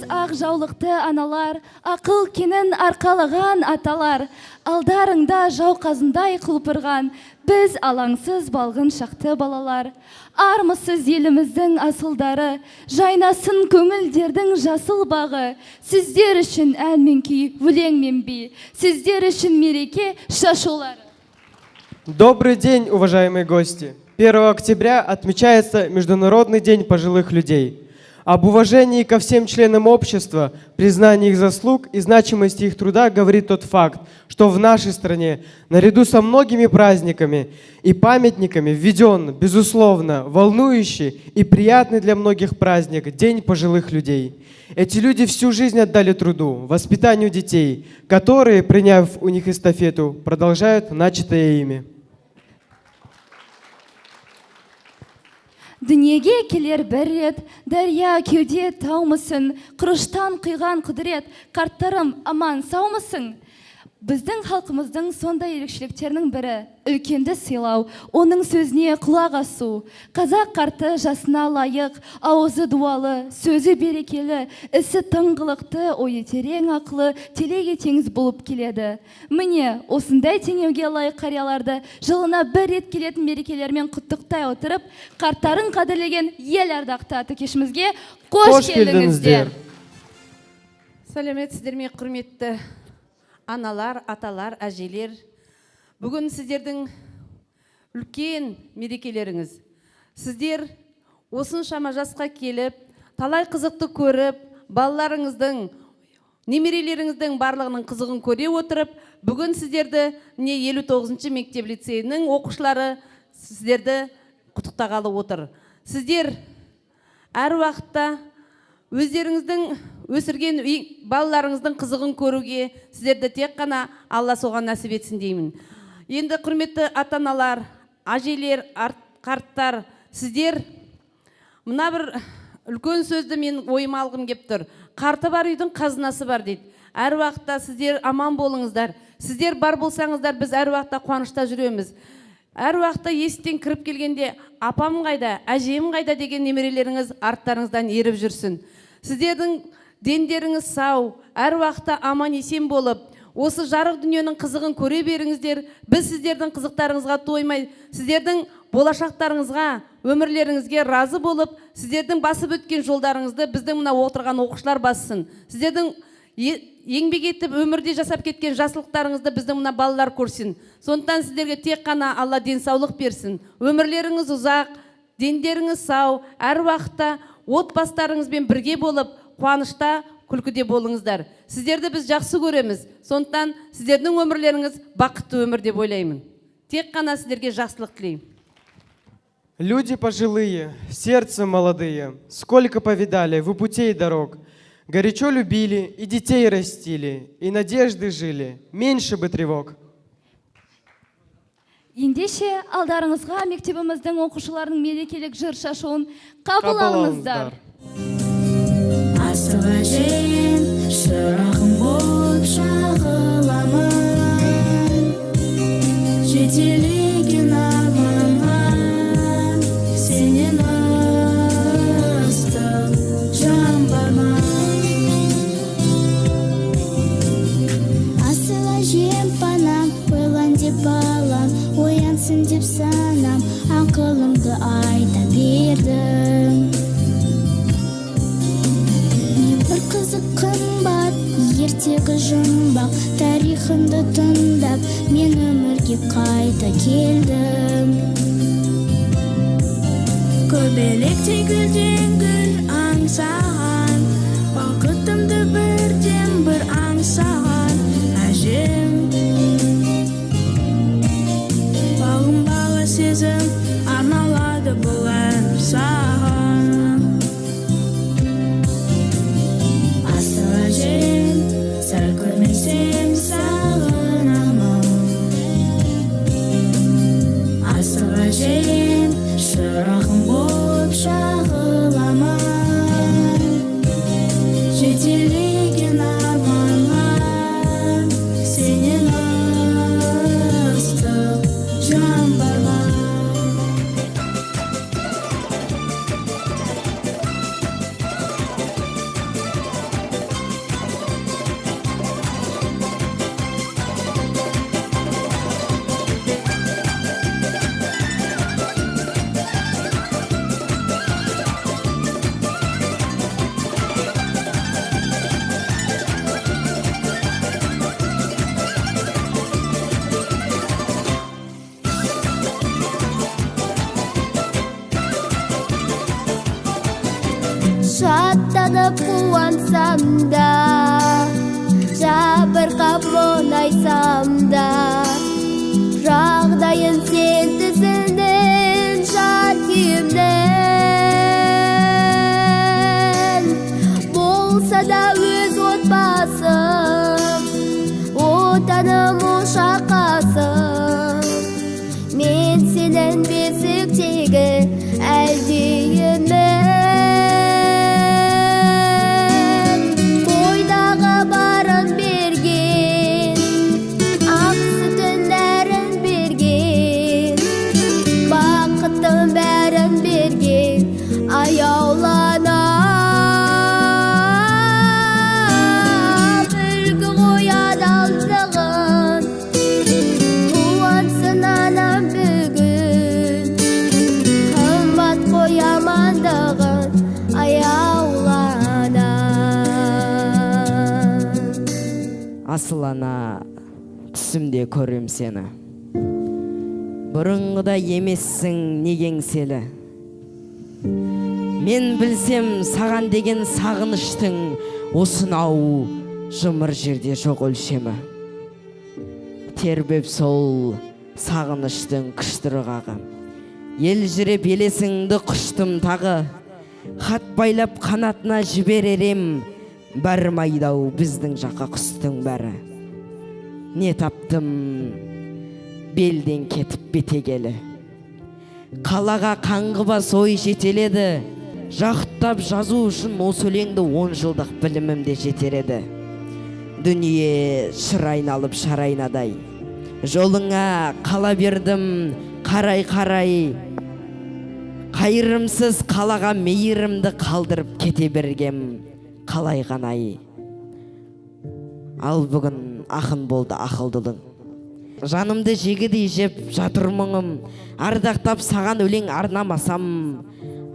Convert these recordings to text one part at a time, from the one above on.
ақ жаулықты аналар, ақыл кенін арқалаған аталар, алдарыңда жауқазындай құлпырған, біз алаңсыз балғын шақты балалар. Армысыз еліміздің асылдары, жайнасын көңілдердің жасыл бағы, сіздер үшін ән мен күй, өлең мен би, сіздер үшін мереке шашулары. Добрый день, уважаемые гости! 1 октября отмечается Международный день пожилых людей. Об уважении ко всем членам общества, признании их заслуг и значимости их труда говорит тот факт, что в нашей стране, наряду со многими праздниками и памятниками, введен, безусловно, волнующий и приятный для многих праздник День пожилых людей. Эти люди всю жизнь отдали труду, воспитанию детей, которые, приняв у них эстафету, продолжают начатое ими. Дүниеге келер бір рет, дария кеуде таумысың, құрыштан құйған құдірет, қарттарым аман саумысың? Біздің халқымыздың сондай ерекшеліктерінің бірі үлкенді сыйлау, оның сөзіне құлақ асу. Қазақ қарты жасына лайық, ауызы дуалы, сөзі берекелі, ісі тыңғылықты, ойы терең ақылы, телеге теңіз болып келеді. Міне, осындай теңеуге лайық қарияларды жылына бір рет келетін мерекелермен құттықтай отырып, қарттарын қадірлеген ел ардақты аты кешімізге қош келдіңіздер. Сәлеметсіздер ме, құрметті аналар, аталар, әжелер. Бүгін сіздердің үлкен мерекелеріңіз. Сіздер осыншама жасқа келіп, талай қызықты көріп, балаларыңыздың, немерелеріңіздің барлығының қызығын көре отырып, бүгін сіздерді 59-шы мектеп лицейінің оқушылары сіздерді құттықтағалы отыр. Сіздер әр уақытта өздеріңіздің өсірген балаларыңыздың қызығын көруге сіздерді тек қана Алла соған нәсіп етсін деймін. Енді құрметті ата-аналар, әжелер, қарттар, сіздер мына бір үлкен сөзді мен ойыма алғым кеп тұр. Қарты бар үйдің қазынасы бар дейді. Әр уақытта сіздер аман болыңыздар. Сіздер бар болсаңыздар, біз әр уақытта қуанышта жүреміз. Әр уақытта есіктен кіріп келгенде апам қайда, әжем қайда деген немерелеріңіз арттарыңыздан еріп жүрсін. Сіздердің дендеріңіз сау, әр уақытта аман есен болып, осы жарық дүниенің қызығын көре беріңіздер. Біз сіздердің қызықтарыңызға тоймай, сіздердің болашақтарыңызға, өмірлеріңізге разы болып, сіздердің басып өткен жолдарыңызды біздің мына отырған оқушылар бассын. Сіздердің еңбек етіп өмірде жасап кеткен жақсылықтарыңызды біздің мына балалар көрсін. Сондықтан сіздерге тек қана Алла денсаулық берсін. Өмірлеріңіз ұзақ, дендеріңіз сау, әр уақытта отбасыларыңызбен бірге болып, қуанышта, күлкіде болыңыздар. Сіздерді біз жақсы көреміз. Сондықтан сіздердің өмірлеріңіз бақытты өмір деп ойлаймын. Тек қана сіздерге жақсылық тілеймін. Люди пожилые, сердце молодые, сколько повидали вы путей и дорог. Горячо любили и детей растили, и надежды жили, меньше бы тревог. Ендеше алдарыңызға мектебіміздің оқушыларының мерекелік жыр шашуын қабыл алыңыздар. Асыл әжем, шырағым болып шағыламын, жетелеген арманға, сенен ыстық жан бар ма? Асыл әжем панам, ойлан деп балам, оянсын деп санам, ақылымды айта бердім. Бір қызық қымбат, ертегі жұмбақ, тарихымды тыңдап, мен өмірге қайта келдім. Көбелектей гүлден гүл аңсаған, бақытымды бірден бір аңсаған әжем. Бағым сезім арналады бұл ән саған. Асыл әжем, сәл көрмесем сағынамын. Асыл әжем, шырағым болып шағыламын, жетелеген арманға, сенен ыстық жан бар ма? Шаттанып қуансам да, жабырқап мұңайсам да, жағдайын сен түсіндің жан күйімнің. Болса да өз отбасым, отаным ошаққасым, мен сенің бесіктегі әлдейімін. Бойдағы барын берген, ақ сүтін нәрін берген, бақыттың бәрін берген, аяуланам. Үлгі ғой адалдығын, қуансын анам бүгін. Қымбат қой амандығын, аяуланам. Асыл ана, түсімде көрем сені. Бұрынғыда емессің неге еңселі. Мен білсем саған деген сағыныштың осынау жұмыр жерде жоқ өлшемі. Тербеп сол сағыныштың күштірғағы. Ел жүріп елесіңді құштым тағы. Хат байлап қанатына жіберерем, бармайдау біздің жаққа құстың бәрі. Не таптым белден кетіп бетегелі. Қалаға қаңғыбас ой жетеледі. Жақтап жазу үшін осы өлеңді 10 жылдық білімімде жетер еді. Дүние шыр айналып шарайнадай. Жолыңа қала бердім қарай-қарай. Қайырымсыз қалаға мейірімді қалдырып кете бергем қалай ғанай. Ал бүгін ақын болды ақылдылың. Жанымды жегідей жеп жатыр мұңым. Ардақтап саған өлең арнамасам,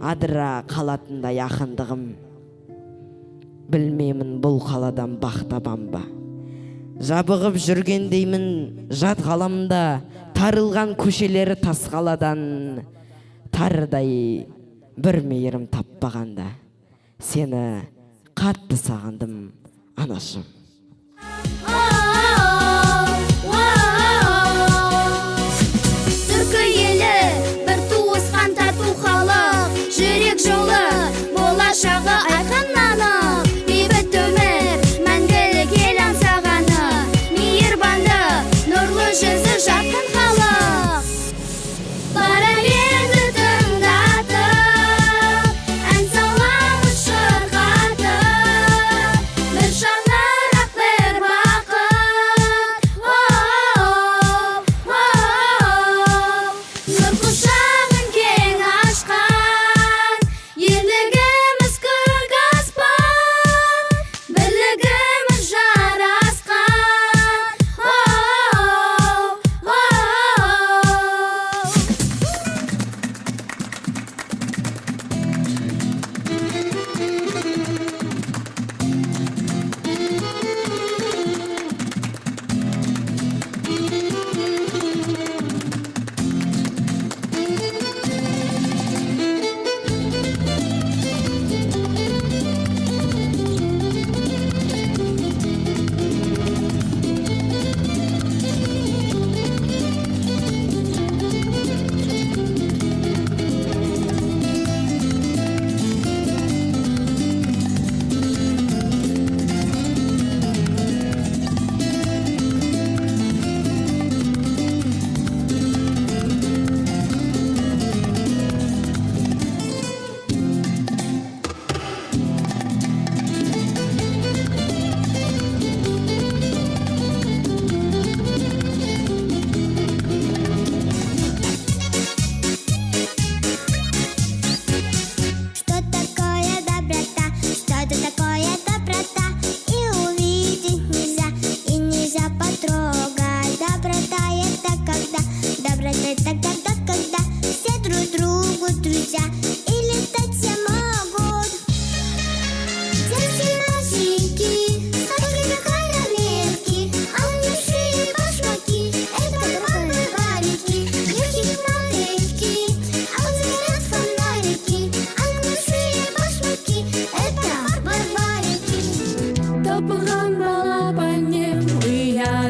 адыра қалатындай ақындығым. Білмеймін бұл қаладан бақ табам ба. Жабығып жүргендеймін жат ғаламда, тарылған көшелері тас қаладан. Тарыдай бір мейірім таппағанда, сені қатты сағындым анашым. Түркі елі бір туысқан тату халық, жүрек жолы болашағы айқын анық. Бейбіт өмір мәңгілік ел аңсағаны, мейірбанды нұрлы жүзі жарқын халық. Паралелді тыңдатып, ән саламыз шырқатып, бір шаңырақ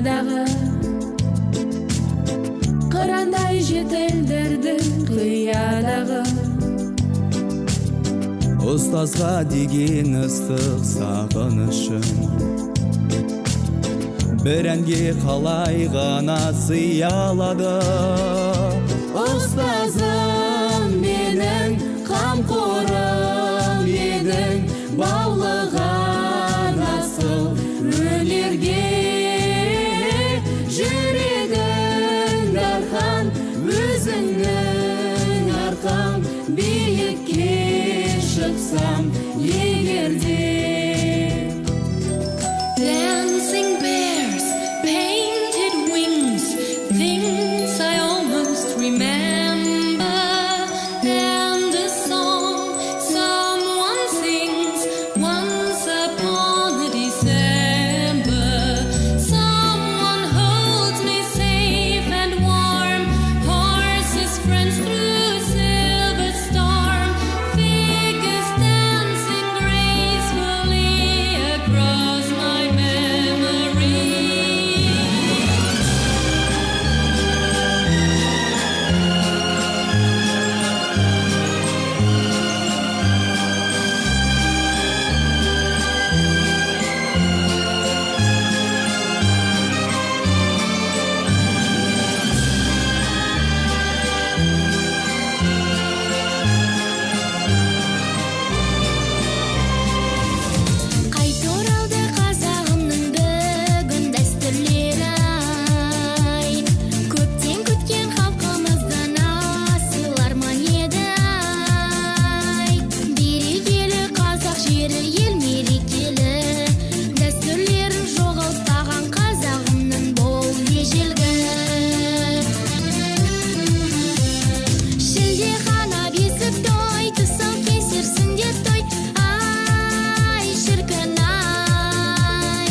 қиядағы қырандай жетелдердің қиядағы ұстазға деген ыстық сағынышым бір әнге қалай ғана сыя алады. ұстазым менің қамқорым едің, баулыған асыл өнерге жүрегің дархан, өзіңнің арқаң биікке шықсам егерде. Dancing bears, painted wings, things I almost remember, and a song someone sings once upon a December. Someone holds me safe and warm, horses friends through a silver storm, figures dancing gracefully across my memory. Қайт оралды қазағымның бүгін дәстүрлері, ай, көптен күткен халқымыздың асыл арман еді, ай. Берекелі қазақ жері ел мерекелі, дәстүрлерін жоғалтпаған қазағымның бол ежелгі. Шілдехана бесік той, тұсау кесерсіңде той, ай, шіркін ай.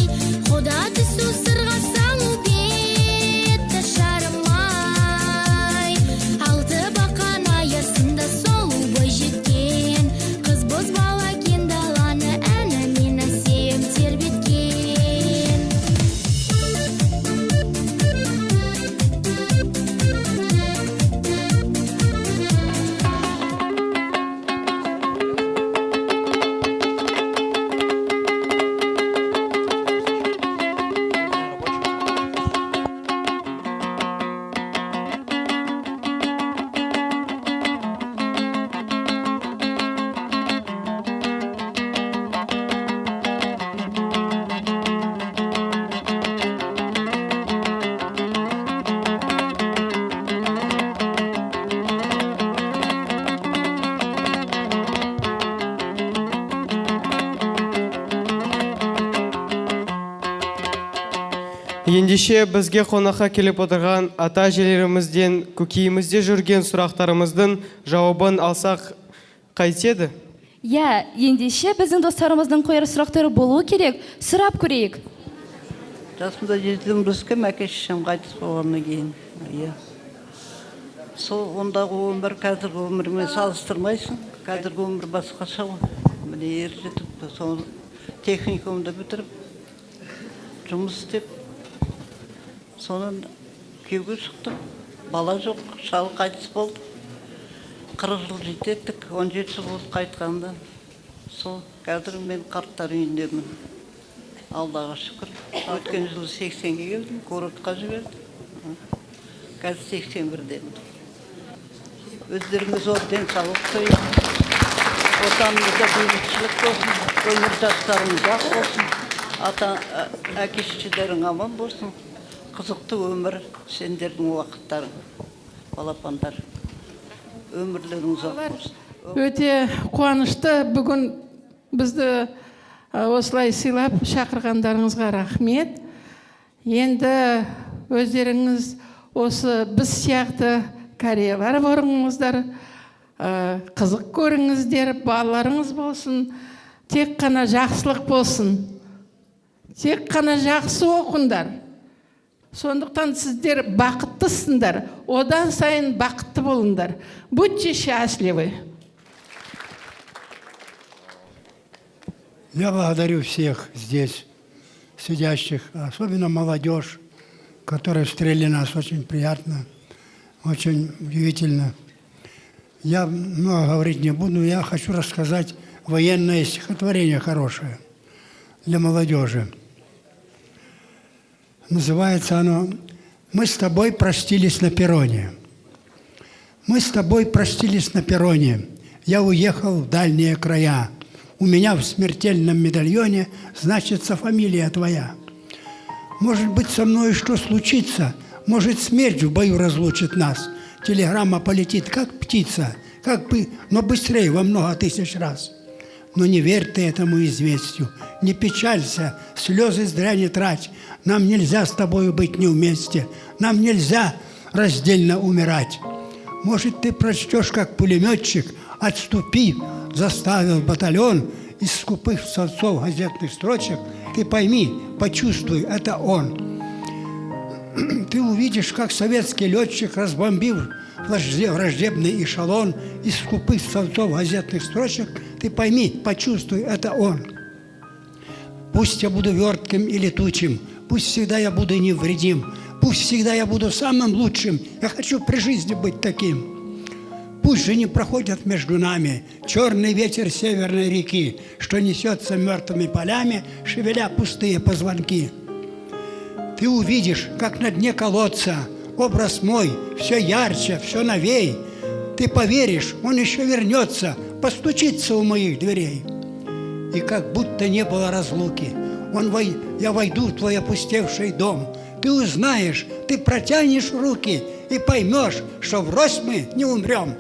Құда түсу сырға салу бетті шарымай. Алты бақан аясында солу бой жеткен, қыз бозбала кен даланы әнімен әсем тербеткен. Ендеше бізге қонаққа келіп отырған ата-әжелерімізден көкейімізде жүрген сұрақтарымыздың жауабын алсақ қайтеді? Иә, ендеше біздің достарымыздың қояр сұрақтары болуы керек, сұрап көрейік. Жасымда жетілдім өскем, әке шешем қайтыс болғаннан кейін. Иә. Сол ондағы өмір қазіргі өмірмен салыстырмайсың. Қазіргі өмір басқаша ғой. Міне ер жетіп, сол техникумды бітіріп, жұмыс істеп, сонан күйеуге шықтым. Бала жоқ, шал қайтыс болды. 40 жыл жететтік, 17 жыл болды қайтқанда. Сол қазір мен қарттар үйіндемін. Аллаға шүкір. Өткен жылы 80-ге келдім, курортқа жібердім. Қазір 81-демін. Өздеріңіз зор денсаулық тілеймін. Отанымызда бейбітшілік болсын, өмір жастарымыз ақ болсын, әке-шешелерің аман болсын. Қызықты өмір сендердің уақыттарың, балапандар. Өмірлеріңіз ақ болсын. Өте қуанышты бүгін бізді осылай сыйлап шақырғандарыңызға рахмет. Енді өздеріңіз осы біз сияқты кореялар болыңыздар, қызық көріңіздер, балаларыңыз болсын, тек қана жақсылық болсын. Тек қана жақсы оқыңдар. Сондықтан сіздер бақыттысыңдар, одан сайын бақытты болыңдар. Будьте счастливы. Я благодарю всех здесь сидящих, особенно молодежь, которые встретили нас очень приятно, очень удивительно. Я много говорить не буду, я хочу рассказать военное стихотворение хорошее для молодежи. Называется оно «Мы с тобой простились на перроне». Мы с тобой простились на перроне. Я уехал в дальние края. У меня в смертельном медальоне значится фамилия твоя. Может быть, со мной что случится? Может, смерть в бою разлучит нас? Телеграмма полетит, как птица, но быстрее во много тысяч раз. Но не верь ты этому известию, не печалься, слезы зря не трать. Нам нельзя с тобою быть не вместе, нам нельзя раздельно умирать. Может, ты прочтешь, как пулеметчик, отступи, заставил батальон из скупых словцов газетных строчек. Ты пойми, почувствуй, это он. Ты увидишь, как советский летчик, разбомбив враждебный эшелон из скупых словцов газетных строчек, ты пойми, почувствуй, это он. Пусть я буду вертким и летучим, пусть всегда я буду невредим, пусть всегда я буду самым лучшим, я хочу при жизни быть таким. Пусть же не проходят между нами черный ветер северной реки, что несется мертвыми полями, шевеля пустые позвонки. Ты увидишь, как на дне колодца образ мой все ярче, все новей. Ты поверишь, он еще вернется, постучится у моих дверей. И как будто не было разлуки, я войду в твой опустевший дом. Ты узнаешь, ты протянешь руки и поймешь, что врозь мы не умрем.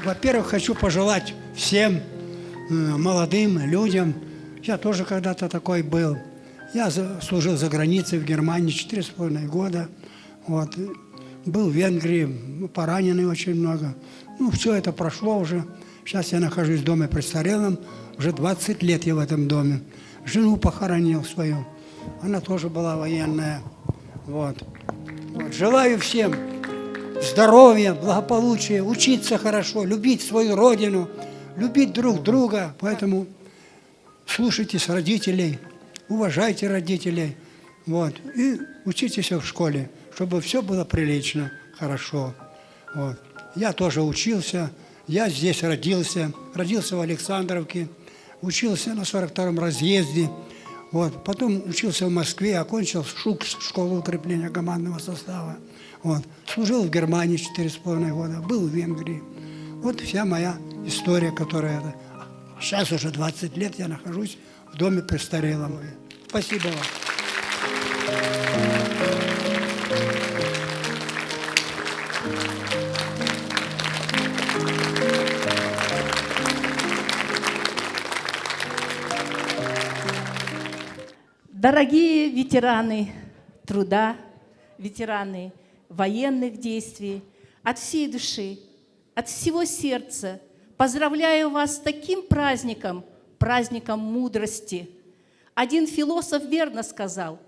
Во-первых, хочу пожелать всем молодым людям, я тоже когда-то такой был. Я служил за границей в Германии 4,5 года. Вот. Был в Венгрии, пораненный очень много. Все это прошло уже. Сейчас я нахожусь в доме престарелом. Уже 20 лет я в этом доме. Жену похоронил свою. Она тоже была военная. Вот. Желаю всем здоровья, благополучия, учиться хорошо, любить свою родину, любить друг друга. Поэтому слушайтесь родителей, уважайте родителей. Вот. И учитесь в школе, чтобы все было прилично, хорошо. Вот. Я тоже учился, я здесь родился в Александровке, учился на 42-м разъезде. Вот. Потом учился в Москве, окончил ШУКС, школу укрепления командного состава. Вот. Служил в Германии 4,5 года, был в Венгрии. Вот вся моя история, которая... Сейчас уже 20 лет я нахожусь в доме престарелом. Спасибо вам. Дорогие ветераны труда, ветераны военных действий, от всей души, от всего сердца поздравляю вас с таким праздником, праздником мудрости. Один философ верно сказал: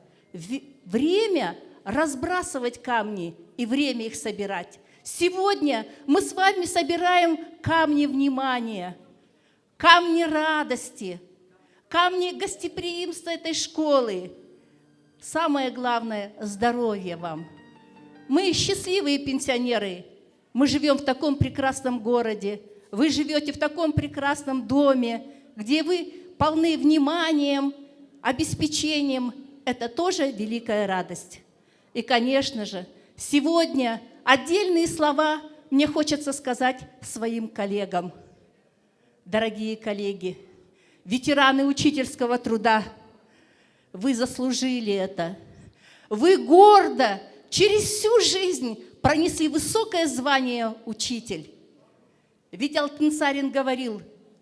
время разбрасывать камни и время их собирать. Сегодня мы с вами собираем камни внимания, камни радости, камни гостеприимства этой школы. Самое главное – здоровья вам. Мы счастливые пенсионеры. Мы живем в таком прекрасном городе. Вы живете в таком прекрасном доме, где вы полны вниманием, обеспечением. Это тоже великая радость. И, конечно же, сегодня отдельные слова мне хочется сказать своим коллегам. Дорогие коллеги, ветераны учительского труда, вы заслужили это. Вы гордо через всю жизнь пронесли высокое звание учитель. Ведь Алтынсарин говорил: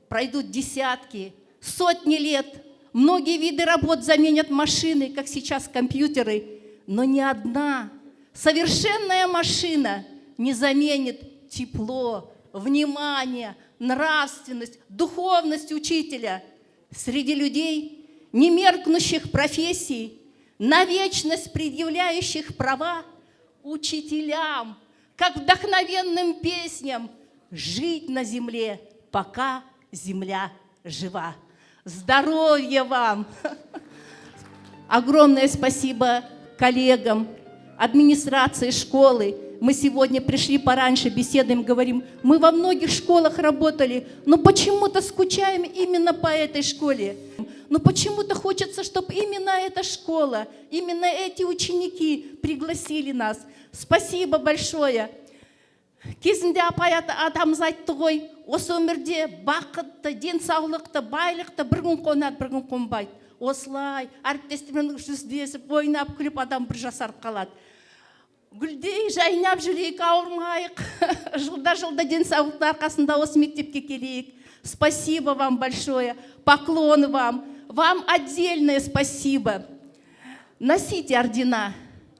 пройдут десятки, сотни лет, многие виды работ заменят машины, как сейчас компьютеры, но ни одна совершенная машина не заменит тепло, внимание, нравственность, духовность учителя среди людей, немеркнущих профессий, на вечность предъявляющих права, учителям, как вдохновенным песням, жить на земле, пока земля жива. здоровья вам. Огромное спасибо коллегам, администрации школы. Мы сегодня пришли пораньше, беседуем, говорим, мы во многих школах работали, но почему-то скучаем именно по этой школе. Но почему-то хочется, чтобы именно эта школа, именно эти ученики пригласили нас. Спасибо большое. Кезінде апай атамыз айтты ғой, осы өмірде бақытты, денсаулықты, байлықты бір күн қонады, бір күн қонбайды. Осылай, әріптестермен жүздесіп, ойнап, күліп адам бір жасарып қалады. Гүлдей жайнап жүрейік, ауырмайық. Жылда денсаулықтың арқасында осы мектепке келейік. Спасибо вам большое, поклоны вам. Вам отдельное спасибо. Носите ордена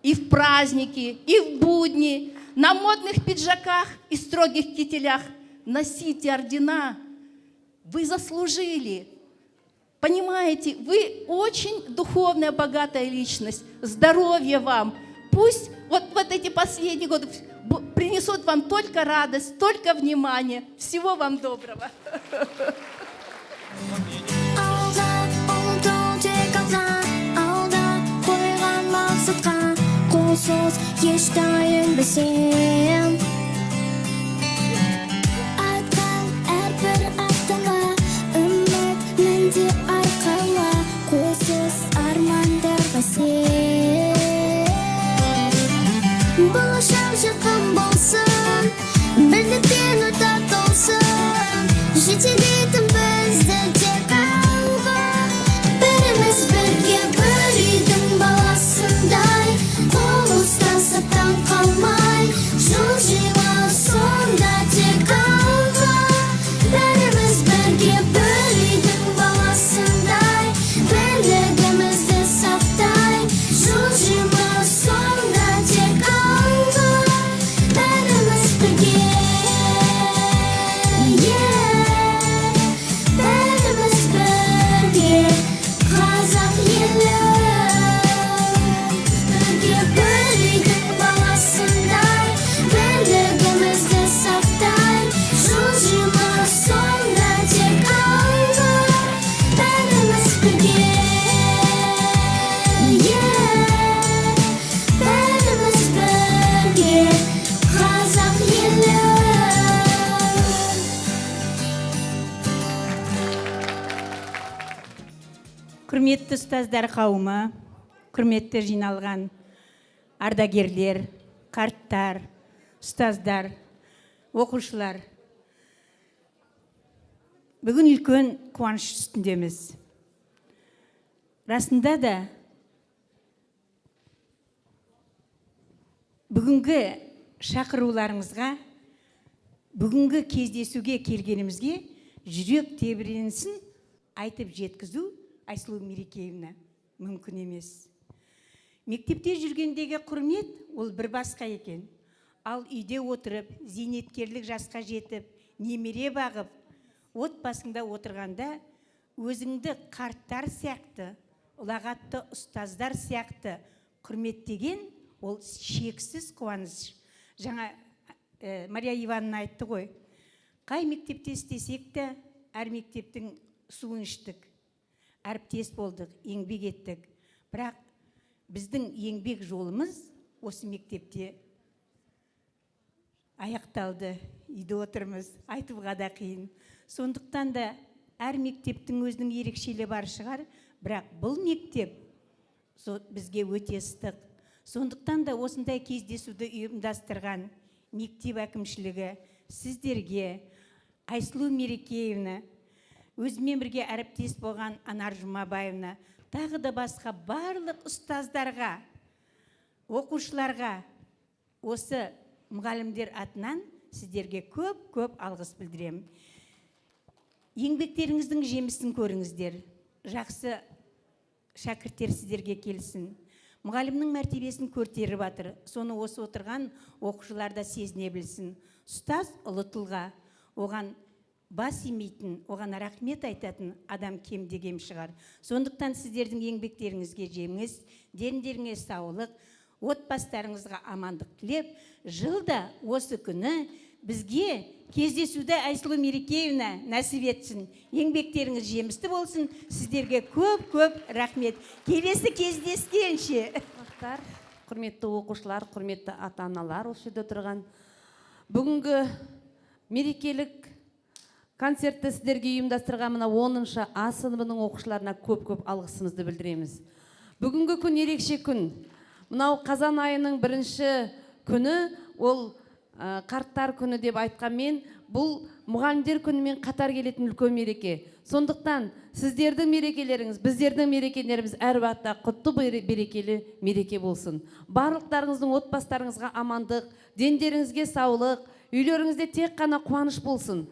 и в праздники, и в будни, на модных пиджаках и строгих кителях. Носите ордена. Вы заслужили. Понимаете, вы очень духовная, богатая личность. Здоровья вам. Пусть вот эти последние годы принесут вам только радость, только внимание. Всего вам доброго. Болашақ жақын болсын, бірлікпен отап толсын, жетелейтін бізді тек алға. Біріміз бірге бір үйдің баласындай, қол ұстасып таң қалмай, жылжима сонда тек алға. Біріміз бірге бір үйдің баласындай, бірлігімізді сақтай, жылжима сонда тек алға. Бәріміз бірге, бәріміз бірге, қазақ елі. Бірге бір үйдің баласындай, бірлігімізді сақтай, жылжима сонда тек алға. Бәріміз бірге, бәріміз бірге, қазақ елі. Құрметті ұстаздар қауымы, құрметті жиналған ардагерлер, қарттар, ұстаздар, оқушылар. Бүгін үлкен қуаныш үстіндеміз. Расында да бүгінгі шақыруларыңызға, бүгінгі кездесуге келгенімізге жүрек тебіренісін айтып жеткізу Айсұлу Мерекеевна мүмкін емес. Мектепте жүргендегі құрмет ол бір басқа екен. Ал үйде отырып, зейнеткерлік жасқа жетіп, немере бағып, отбасыңда отырғанда өзіңді қарттар сияқты, ұлағатты ұстаздар сияқты құрметтеген ол шексіз қуаныш. Жаңа Мария Ивановна айтты ғой, қай мектепте істесек те, әр мектептің суын іштік, әріптес болдық, еңбек еттік. Бірақ біздің еңбек жолымыз осы мектепте аяқталды. Үйде отырмыз, айтуға да қиын. Сондықтан да әр мектептің өзінің ерекшелігі бар шығар, бірақ бұл мектеп бізге өте ыстық. Сондықтан да осындай кездесуді ұйымдастырған мектеп әкімшілігі сіздерге, Айсұлу Мерекеевна, өзімен бірге әріптес болған Анар Жұмабаевна, тағы да басқа барлық ұстаздарға, оқушыларға, осы мұғалімдер атынан сіздерге көп алғыс білдіремін. Еңбектеріңіздің жемісін көріңіздер. Жақсы шәкірттер сіздерге келсін. Мұғалімнің мәртебесін көтеріп жатыр. Соны осы отырған оқушылар да сезіне білсін. Ұстаз ұлы тұлға, оған бас имейтін, оған рахмет айтатын адам кемде кем шығар. Сондықтан сіздердің еңбектеріңізге жеңіс, дендеріңе саулық, отбасыларыңызға амандық тілеп, жылда осы күні бізге кездесуді Айсұлу Мерекеевна нәсіп етсін. Еңбектеріңіз жемісті болсын. Сіздерге көп рахмет. Келесі кездескенше. Құрметті оқушылар, құрметті ата-аналар, осы жерде тұрған. Бүгінгі мерекелік концертті сіздерге ұйымдастырған мына 10-шы А сыныбының оқушыларына көп алғысымызды білдіреміз. Бүгінгі күн ерекше күн. Мынау қазан айының 1-ші күні, ол қарттар күні деп айтқанмен, бұл мұғалімдер күнімен қатар келетін үлкен мереке. Сондықтан сіздердің мерекелеріңіз, біздердің мерекелеріміз әр уақытта құтты берекелі мереке болсын. Барлықтарыңыздың отбасыларыңызға амандық, дендеріңізге саулық, үйлеріңізде тек қана қуаныш болсын.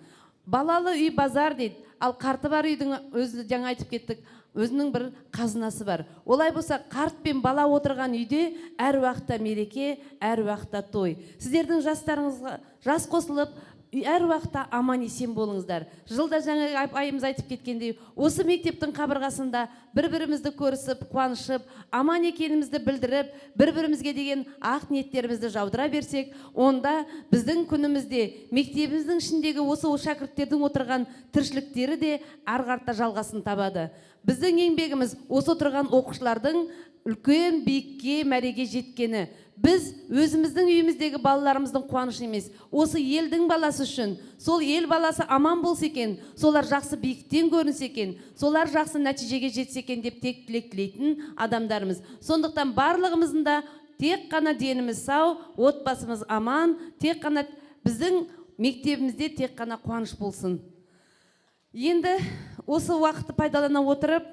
Балалы үй базар дейді, ал қарты бар үйдің өзі жаңа айтып кеттік, өзінің бір қазынасы бар. Олай болса, қарт пен бала отырған үйде әр уақытта мереке, әр уақытта той. Сіздердің жастарыңызға жас қосылып, әр уақытта аман есен болыңыздар. Жылда жаңа айымыз айтып кеткендей, осы мектептің қабырғасында бір-бірімізді көрісіп, қуанышып, аман екенімізді білдіріп, бір-бірімізге деген ақ ниеттерімізді жаудыра берсек, онда біздің күнімізде мектебіміздің ішіндегі осы шәкірттердің отырған тіршіліктері де арғарта жалғасын табады. Біздің еңбегіміз осы отырған оқушылардың үлкен биікке мәреге жеткені. Біз өзіміздің үйіміздегі балаларымыздың қуанышы емес, осы елдің баласы үшін, сол ел баласы аман болса екен, солар жақсы биіктен көрінсе екен, солар жақсы нәтижеге жетсе екен деп тек тілек тілейтін адамдарымыз. Сондықтан барлығымыздың да тек қана деніміз сау, отбасымыз аман, тек қана біздің мектебімізде тек қана қуаныш болсын. Енді осы уақытты пайдалана отырып,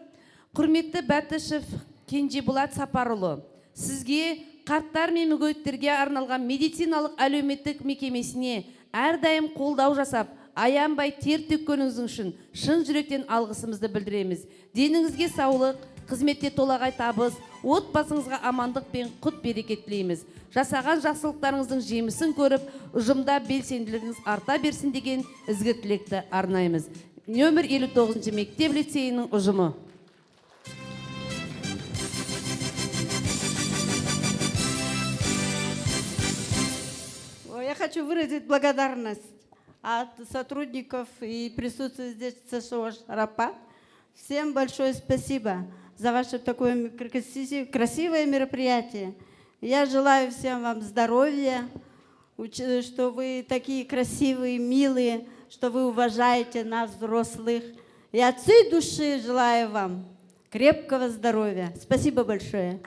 құрметті Бәтішев Кенжеболат Сапарұлы, сізге қарттар мен мүгедектерге арналған медициналық әлеуметтік мекемесіне әрдайым қолдау жасап, аянбай тер төккеніңіз үшін шын жүректен алғысымызды білдіреміз. Деніңізге саулық, қызметте толағай табыс, отбасыңызға амандық пен құт береке тілейміз. Жасаған жақсылықтарыңыздың жемісін көріп, ұжымда белсенділігіңіз арта берсін деген ізгі тілекті арнаймыз. Нөмір 59 мектеп лицейінің ұжымы. Я хочу выразить благодарность от сотрудников и присутствующих здесь ЦШО «Рапа». Всем большое спасибо за ваше такое красивое мероприятие. Я желаю всем вам здоровья, что вы такие красивые, милые, что вы уважаете нас, взрослых. И от всей души желаю вам крепкого здоровья. Спасибо большое.